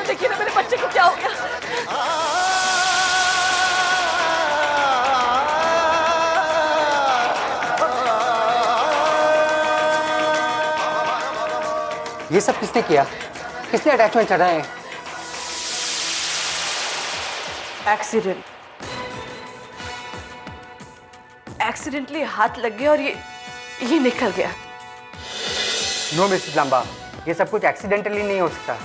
देखिए ना मेरे बच्चे को क्या हो गया। ये सब किसने किया? किसने अटैचमेंट चढ़ाए हैं? एक्सीडेंटली हाथ लग गया और ये निकल गया। नो मिसेस लांबा, ये सब कुछ एक्सीडेंटली नहीं हो सकता।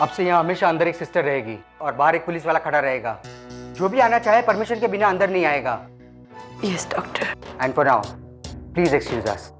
अब से यहाँ हमेशा अंदर एक सिस्टर रहेगी और बाहर एक पुलिस वाला खड़ा रहेगा। जो भी आना चाहे परमिशन के बिना अंदर नहीं आएगा। Yes doctor. And for now please excuse अस।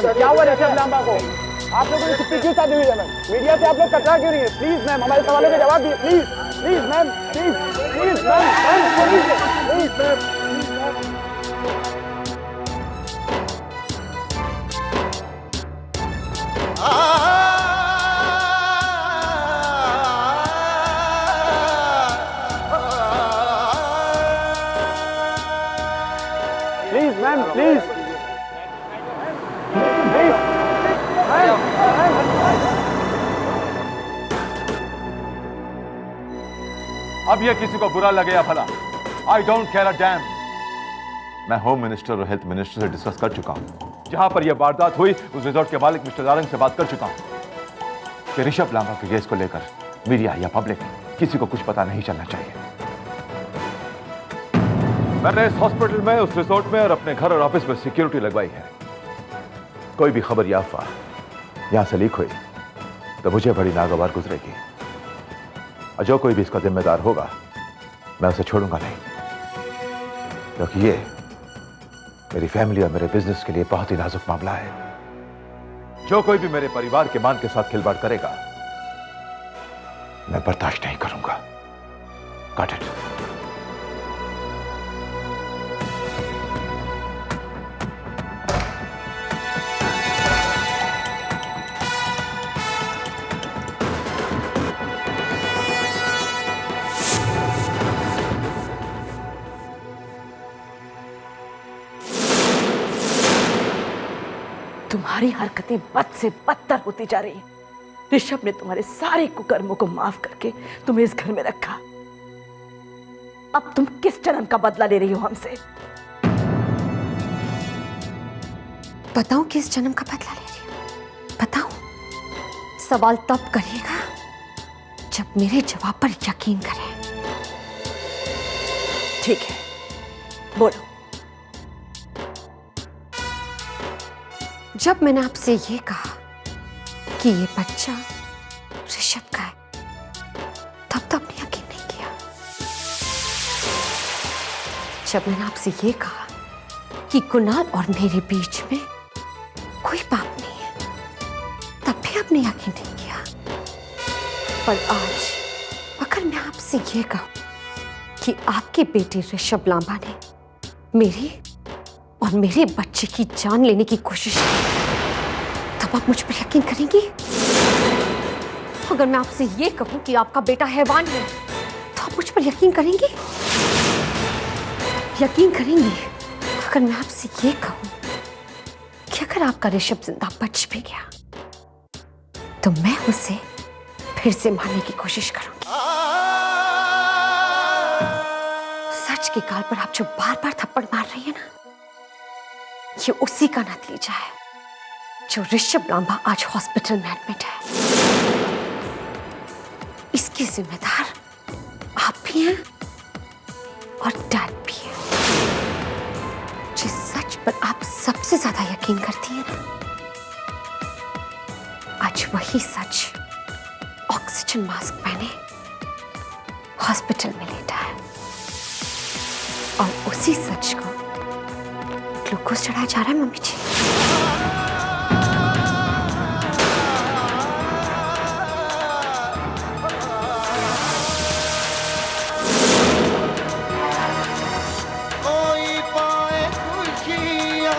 क्या हुआ ऋषभ लांबा को? आप लोगों ने छुट्टी क्यों शादी हुई है मैम? मीडिया से आप लोग कतरा क्यों नहीं है? प्लीज मैम हमारे सवालों के जवाब दिए। Please please ma'am, please please ma'am, please ma'am. Please ma'am, please अब यह किसी को बुरा लगे या भला, I don't care a dam. मैं होम मिनिस्टर और हेल्थ मिनिस्टर से डिस्कस कर चुका हूं। जहां पर यह वारदात हुई उस रिजॉर्ट के मालिक मिस्टर दारंग से बात कर चुका हूं कि ऋषभ लांबा के केस को लेकर मीडिया या पब्लिक किसी को कुछ पता नहीं चलना चाहिए। मैंने इस हॉस्पिटल में, उस रिजॉर्ट में और अपने घर और ऑफिस में सिक्योरिटी लगवाई है। कोई भी खबर या अफवाह यहां से लीक हुई तो मुझे बड़ी नागवार गुजरेगी और जो कोई भी इसका जिम्मेदार होगा मैं उसे छोड़ूंगा नहीं, क्योंकि ये मेरी फैमिली और मेरे बिजनेस के लिए बहुत ही नाजुक मामला है। जो कोई भी मेरे परिवार के मान के साथ खिलवाड़ करेगा मैं बर्दाश्त नहीं करूंगा। Got it? तुम्हारी हरकतें बद से बदतर होती जा रही हैं। ऋषभ ने तुम्हारे सारे कुकर्मों को माफ करके तुम्हें इस घर में रखा। अब तुम किस जन्म का बदला ले रही हो हमसे? बताऊं किस जन्म का बदला ले रही हूं? बताऊं? सवाल तब करिएगा जब मेरे जवाब पर यकीन करें। ठीक है, बोलो। जब मैंने आपसे ये कहा कि ये बच्चा ऋषभ का है, तब तो आपने यकीन नहीं किया। जब मैंने आपसे ये कहा कि कुणाल और मेरे बीच में कोई पाप नहीं है, तब भी आपने यकीन नहीं किया। पर आज अगर मैं आपसे ये कहूं कि आपके बेटे ऋषभ लांबा ने मेरी और मेरे बच्चे की जान लेने की कोशिश की, तब आप मुझ पर यकीन करेंगी? अगर मैं आपसे ये कहूं कि आपका बेटा हैवान है, तो आप मुझ पर यकीन करेंगी? यकीन करेंगी अगर मैं आपसे ये कहूं कि अगर आपका ऋषभ जिंदा बच भी गया तो मैं उसे फिर से मारने की कोशिश करूंगी। सच के गाल पर आप जो बार बार थप्पड़ मार रही है ना, ये उसी का नतीजा है जो ऋषभ लांबा आज हॉस्पिटल में एडमिट है। इसकी जिम्मेदार आप भी हैं और डैड भी है। जिस सच पर आप सबसे ज्यादा यकीन करती हैं ना, आज वही सच ऑक्सीजन मास्क पहने हॉस्पिटल में लेटा है। और उसी सच को ग्लूकोज चढ़ाया जा रहा है मम्मी जी। कोई पाए खुशियाँ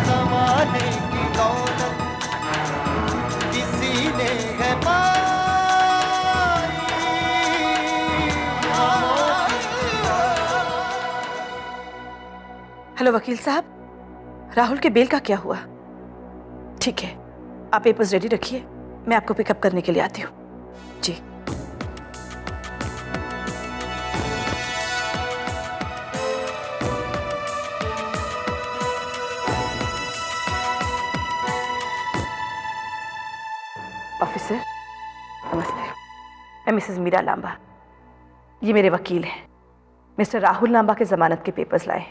ज़माने की दौलत किसी ने है पाई। हेलो वकील साहब, राहुल के बेल का क्या हुआ? ठीक है, आप पेपर्स रेडी रखिए, मैं आपको पिकअप करने के लिए आती हूँ। जी। ऑफिसर नमस्ते, मैं मिसेस मीरा लांबा, ये मेरे वकील हैं। मिस्टर राहुल लांबा के जमानत के पेपर्स लाए।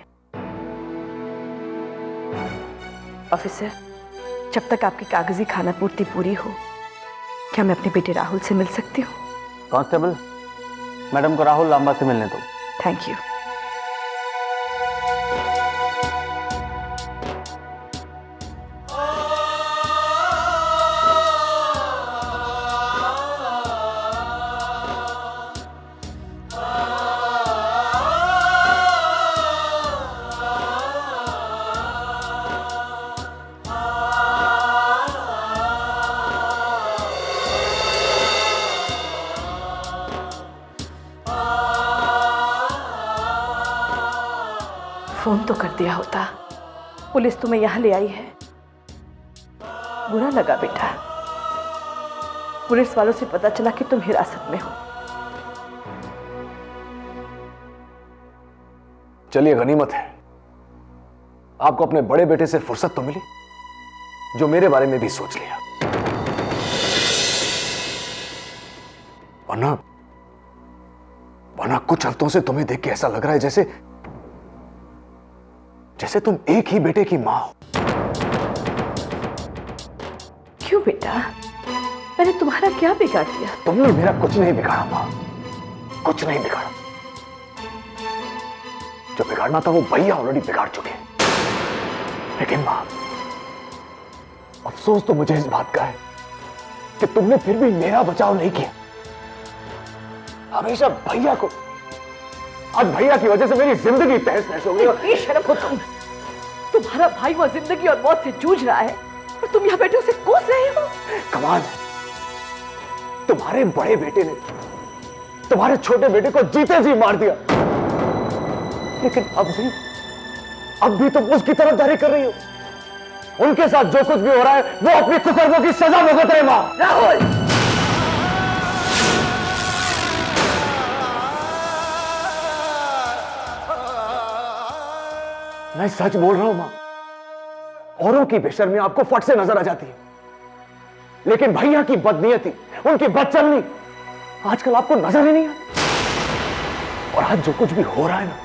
ऑफिसर, जब तक आपकी कागजी खाना पूर्ति पूरी हो, क्या मैं अपने बेटे राहुल से मिल सकती हूँ? कांस्टेबल, मैडम को राहुल लांबा से मिलने दो। Thank you. फोन तो कर दिया होता, पुलिस तुम्हें यहां ले आई है। बुरा लगा बेटा, पुलिस वालों से पता चला कि तुम हिरासत में हो। चलिए, गनीमत है आपको अपने बड़े बेटे से फुर्सत तो मिली, जो मेरे बारे में भी सोच लिया। वरना कुछ हफ्तों से तुम्हें देख के ऐसा लग रहा है जैसे तुम एक ही बेटे की मां हो। क्यों बेटा, मैंने तुम्हारा क्या बिगाड़ दिया? तुमने मेरा कुछ नहीं बिगाड़ा मां, कुछ नहीं बिगाड़ा। जो बिगाड़ना था वो भैया ऑलरेडी बिगाड़ चुके। लेकिन मां, अफसोस तो मुझे इस बात का है कि तुमने फिर भी मेरा बचाव नहीं किया। हमेशा भैया को, आज भैया की वजह से मेरी जिंदगी तहस नहस हो गई। बेशरम हो तुम, तुम्हारा भाई वो जिंदगी और मौत से जूझ रहा है और तुम यहाँ बैठे उसे कोस रहे हो। कमाल है, तुम्हारे बड़े बेटे ने तुम्हारे छोटे बेटे को जीते जी मार दिया, लेकिन अब भी तुम उसकी तरफदारी कर रही हो। उनके साथ जो कुछ भी हो रहा है वो अपने कुकर्मों की सजा भुगत रहे। मां, राहुल, मैं सच बोल रहा हूं मां। औरों की बेशर्मी आपको फट से नजर आ जाती है, लेकिन भैया की बदनीयती, उनकी बदचलनी आजकल आपको नजर ही नहीं आती। और आज जो कुछ भी हो रहा है ना,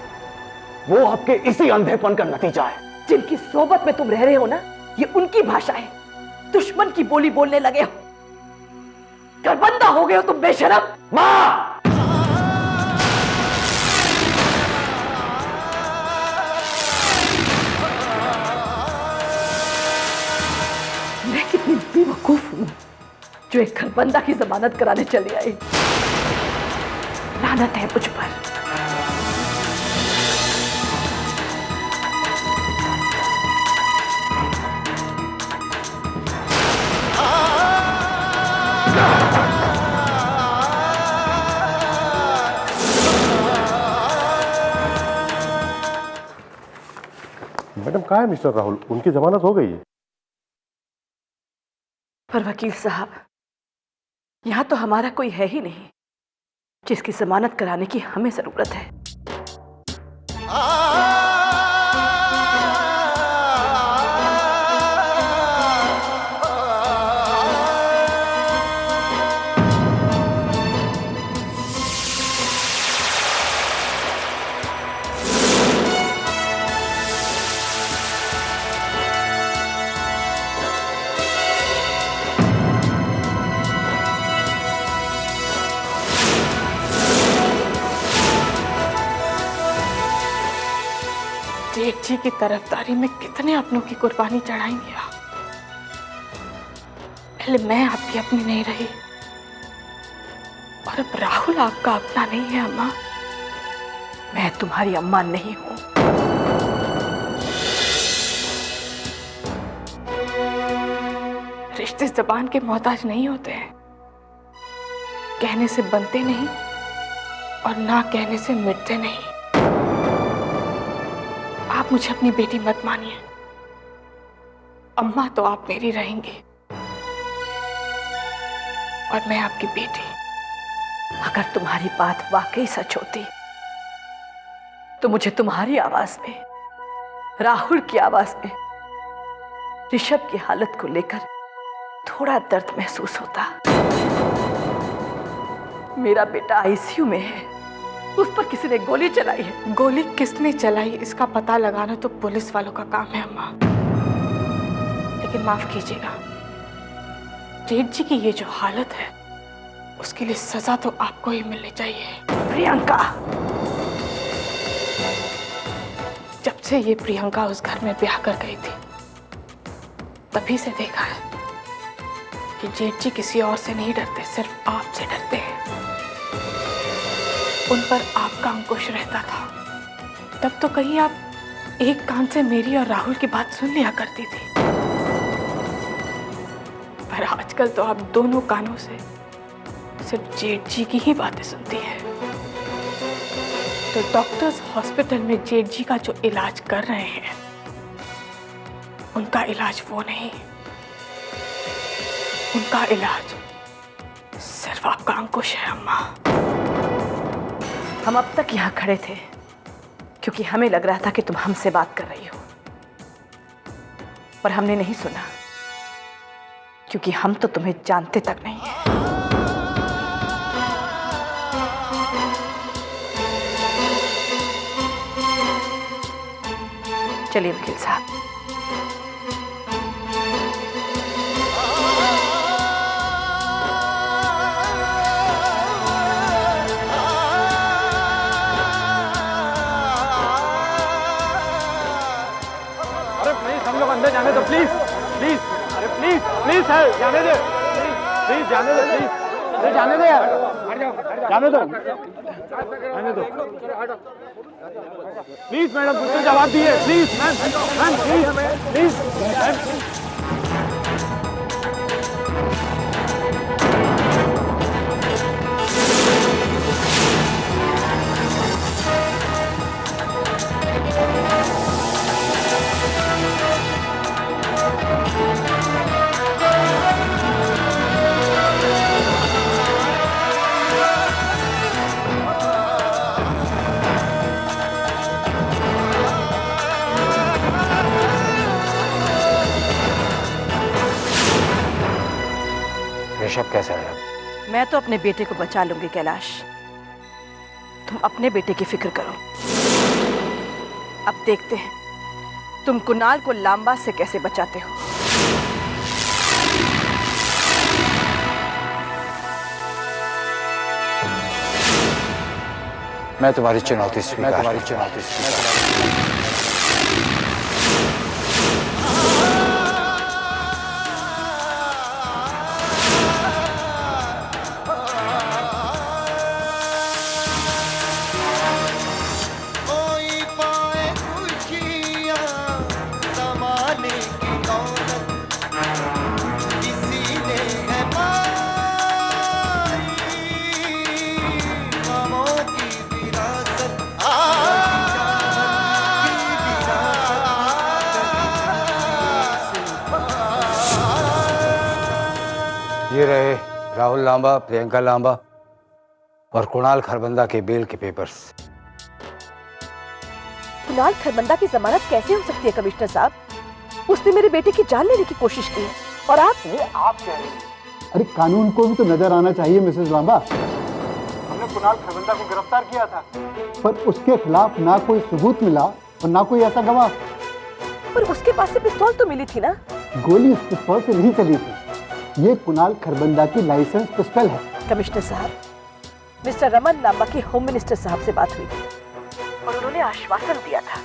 वो आपके इसी अंधेपन का नतीजा है। जिनकी सोबत में तुम रह रहे हो ना, ये उनकी भाषा है। दुश्मन की बोली बोलने लगे हो, करबंदा हो गए हो तुम बेशरम। मां, मैं कितनी बेवकूफ हूं जो एक खरबंदा की जमानत कराने चली आई। लानत है मुझ पर। मैडम, कहाँ है मिस्टर राहुल? उनकी जमानत हो गई है। पर वकील साहब, यहां तो हमारा कोई है ही नहीं जिसकी जमानत कराने की हमें जरूरत है। जेठ जी की तरफदारी में कितने अपनों की कुर्बानी चढ़ाएंगे आप। पहले मैं आपकी अपनी नहीं रही और अब राहुल आपका अपना नहीं है अम्मा। मैं तुम्हारी अम्मा नहीं हूं। रिश्ते जबान के मोहताज नहीं होते हैं, कहने से बनते नहीं और ना कहने से मिटते नहीं। आप मुझे अपनी बेटी मत मानिए, अम्मा तो आप मेरी रहेंगी और मैं आपकी बेटी। अगर तुम्हारी बात वाकई सच होती तो मुझे तुम्हारी आवाज में, राहुल की आवाज में ऋषभ की हालत को लेकर थोड़ा दर्द महसूस होता। मेरा बेटा आईसीयू में है, उस पर किसी ने गोली चलाई है। गोली किसने चलाई इसका पता लगाना तो पुलिस वालों का काम है अम्मा। लेकिन माफ कीजिएगा, जेठ जी की ये जो हालत है उसके लिए सजा तो आपको ही मिलनी चाहिए। प्रियंका, जब से ये प्रियंका उस घर में ब्याह कर गई थी तभी से देखा है कि जेठ जी किसी और से नहीं डरते, सिर्फ आपसे डरते हैं। उन पर आपका अंकुश रहता था, तब तो कहीं आप एक कान से मेरी और राहुल की बात सुन लिया करती थी, पर आजकल तो आप दोनों कानों से सिर्फ जेठ जी की ही बातें सुनती हैं। तो डॉक्टर्स हॉस्पिटल में जेठ जी का जो इलाज कर रहे हैं उनका इलाज वो नहीं, उनका इलाज सिर्फ आपका अंकुश है अम्मा। हम अब तक यहाँ खड़े थे क्योंकि हमें लग रहा था कि तुम हमसे बात कर रही हो, पर हमने नहीं सुना क्योंकि हम तो तुम्हें जानते तक नहीं हैं। चलिए वकील साहब। अरे प्लीज हम लोग अंदर जाने दो, प्लीज प्लीज। अरे प्लीज प्लीज सर जाने दे, प्लीज जाने दो, प्लीज अरे जाने दो यार, जाने दो, जाने दो प्लीज। मैडम कुछ तो जवाब दिए please. Ma'am ma'am please please ma'am. Rishabh कैसा है? मैं तो अपने बेटे को बचा लूंगी कैलाश, तुम अपने बेटे की फिक्र करो। अब देखते हैं तुम कुणाल को लांबा से कैसे बचाते हो। मैं तुम्हारी चुनौती स्वीकार। कोई पाए खुशियाँ ज़माने की दौलत, किसी ने है पाई गमों की विरासत। ये रहे राहुल लांबा, प्रियंका लांबा और कुणाल खरबंदा के बेल के पेपर्स। कुणाल खरबंदा की जमानत कैसे हो सकती है कमिश्नर साहब? उसने मेरे बेटे की जान लेने की कोशिश की है और आप ये आप कह रहे हैं? अरे कानून को भी तो नजर आना चाहिए मिसेस लांबा। हमने कुणाल खरबंदा को गिरफ्तार किया था, पर उसके खिलाफ ना कोई सबूत मिला और ना कोई ऐसा गवाह। पर उसके पास से पिस्तौल तो मिली थी ना? गोली उस पिस्तौल से नहीं चली थी। ये कुणाल खरबंदा की लाइसेंस पिस्टल है। कमिश्नर साहब, मिस्टर रमन लांबा की होम मिनिस्टर साहब से बात हुई थी और उन्होंने आश्वासन दिया था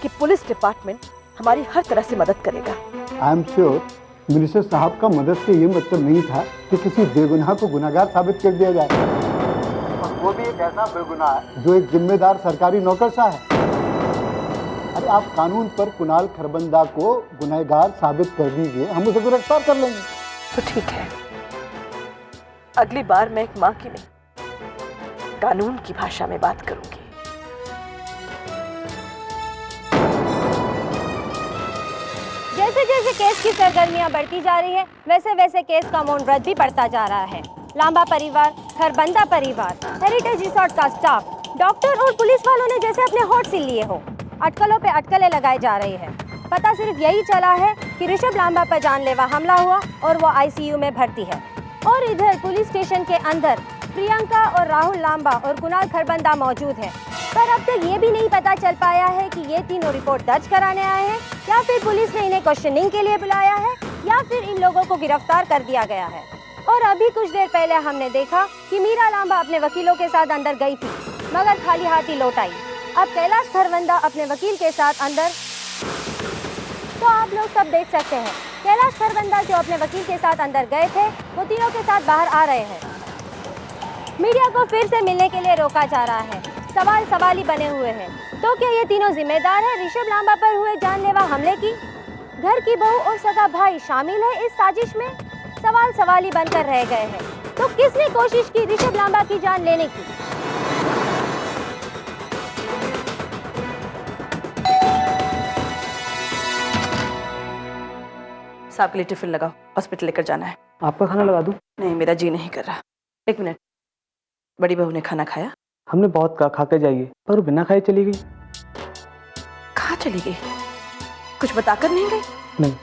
कि पुलिस डिपार्टमेंट हमारी हर तरह से मदद करेगा। आई एम श्योर मिनिस्टर साहब का मदद से ये मतलब नहीं था कि किसी बेगुनाह को गुनाहगार साबित कर दिया जाए, और वो भी एक ऐसा बेगुनाह जो एक जिम्मेदार सरकारी नौकरशाह है। अरे आप कानून पर कुणाल खरबंदा को गुनहगार साबित कर दीजिए, हम उसे गिरफ्तार कर लेंगे। तो ठीक है, अगली बार मैं एक मां की नहीं, कानून की भाषा में बात करूंगी। जैसे जैसे केस की सरगर्मियां बढ़ती जा रही है, वैसे वैसे केस का मौन भी बढ़ता जा रहा है। लांबा परिवार, खरबंदा परिवार, हेरिटेज रिसोर्ट का स्टाफ, डॉक्टर और पुलिस वालों ने जैसे अपने होठ सिल लिए हो, अटकलों पे अटकलें लगाई जा रही है। पता सिर्फ यही चला है कि ऋषभ लांबा पर जानलेवा हमला हुआ और वो आईसीयू में भर्ती है। और इधर पुलिस स्टेशन के अंदर प्रियंका और राहुल लांबा और कुणाल खरबंदा मौजूद है। पर अब तक ये भी नहीं पता चल पाया है कि ये तीनों रिपोर्ट दर्ज कराने आए हैं या फिर पुलिस ने इन्हें क्वेश्चनिंग के लिए बुलाया है या फिर इन लोगों को गिरफ्तार कर दिया गया है। और अभी कुछ देर पहले हमने देखा कि मीरा लांबा अपने वकीलों के साथ अंदर गई थी, मगर खाली हाथ ही लौट आई। अब कैलाश खरबंदा अपने वकील के साथ अंदर, तो आप लोग सब देख सकते हैं कैलाश खरबंदा जो अपने वकील के साथ अंदर गए थे, वो तीनों के साथ बाहर आ रहे हैं। मीडिया को फिर से मिलने के लिए रोका जा रहा है। सवाल सवाल ही बने हुए हैं। तो क्या ये तीनों जिम्मेदार हैं ऋषभ लांबा पर हुए जानलेवा हमले की? घर की बहू और सगा भाई शामिल है इस साजिश में? सवाल सवाल ही बनकर रह गए हैं। तो किसने कोशिश की ऋषभ लांबा की जान लेने की? साहब के लिए टिफिन लगाओ, हॉस्पिटल लेकर जाना है। आपका खाना लगा दूं? नहीं, मेरा जी नहीं कर रहा। एक मिनट, बड़ी बहू ने खाना खाया? हमने बहुत कहा खा के जाइए, पर वो बिना खाए चली गई। कहाँ चली गई? कुछ बताकर नहीं गई? नहीं।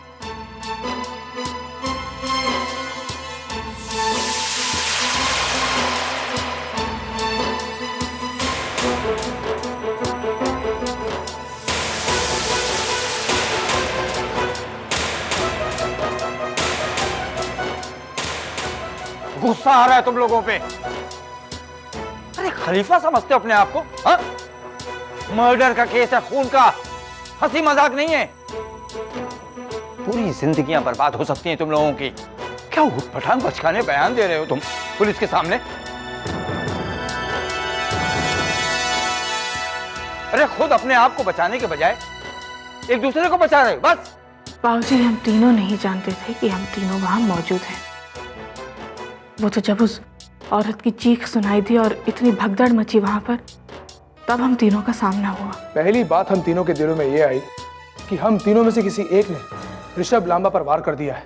गुस्सा आ रहा है तुम लोगों पे? अरे खलीफा समझते हो अपने आप को? हाँ? मर्डर का केस है, खून का, हंसी मजाक नहीं है। पूरी जिंदगियां बर्बाद हो सकती हैं तुम लोगों की। क्या उठपटांग बचकाने बयान दे रहे हो तुम पुलिस के सामने? अरे खुद अपने आप को बचाने के बजाय एक दूसरे को बचा रहे हो बस। बाबूजी, हम तीनों नहीं जानते थे कि हम तीनों वहां मौजूद हैं। वो तो जब उस औरत की चीख सुनाई दी और इतनी भगदड़ मची वहां पर, तब हम तीनों का सामना हुआ। पहली बात हम तीनों के दिलों में ये आई कि हम तीनों में से किसी एक ने ऋषभ लांबा पर वार कर दिया है।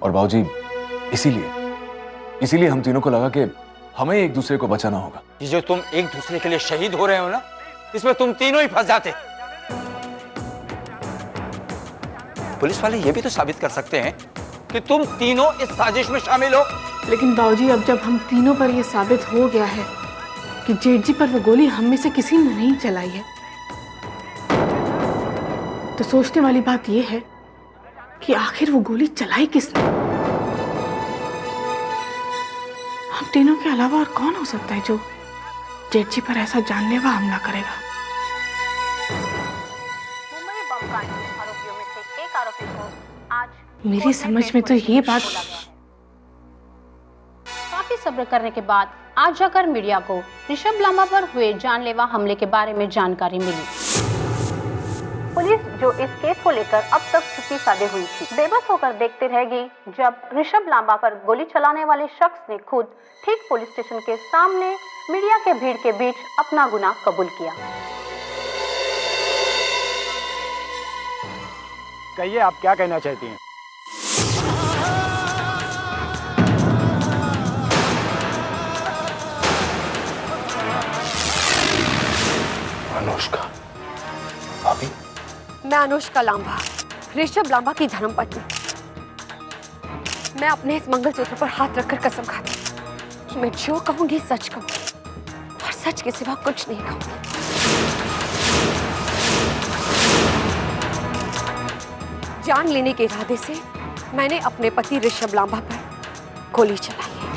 और बाबूजी, इसीलिए हम तीनों को लगा कि हमें एक दूसरे को बचाना होगा। ये जो तुम एक दूसरे के लिए शहीद हो रहे हो ना, इसमें तुम तीनों ही फंस जाते। पुलिस वाले ये भी तो साबित कर सकते हैं कि तुम तीनों इस साजिश में शामिल हो। लेकिन बाबूजी, अब जब हम तीनों पर यह साबित हो गया है कि जेठ जी पर वो गोली हम में से किसी ने नहीं चलाई है, तो सोचने वाली बात यह है कि आखिर वो गोली चलाई किसने? हम तीनों के अलावा और कौन हो सकता है जो जेठ जी पर ऐसा जानलेवा हमला करेगा? मुंबई बम कांड के आरोपियों में से एक आरोपी को आज मेरी समझ में तो ये बात, काफी सब्र करने के बाद आज जाकर मीडिया को ऋषभ लांबा पर हुए जानलेवा हमले के बारे में जानकारी मिली। पुलिस जो इस केस को लेकर अब तक चुप्पी साधे हुई थी, बेबस होकर देखते रह गई जब ऋषभ लांबा पर गोली चलाने वाले शख्स ने खुद ठीक पुलिस स्टेशन के सामने मीडिया के भीड़ के बीच अपना गुनाह कबूल किया। कहिए, आप क्या कहना चाहती हैं? अनुष्का, अभी मैं अनुष्का लांबा, ऋषभ लांबा की धर्मपत्नी। मैं अपने इस मंगलसूत्र पर हाथ रखकर कसम खाती हूँ कि मैं जो कहूंगी सच कहूंगी और सच के सिवा कुछ नहीं कहूंगी। जान लेने के इरादे से मैंने अपने पति ऋषभ लांबा पर गोली चलाई है।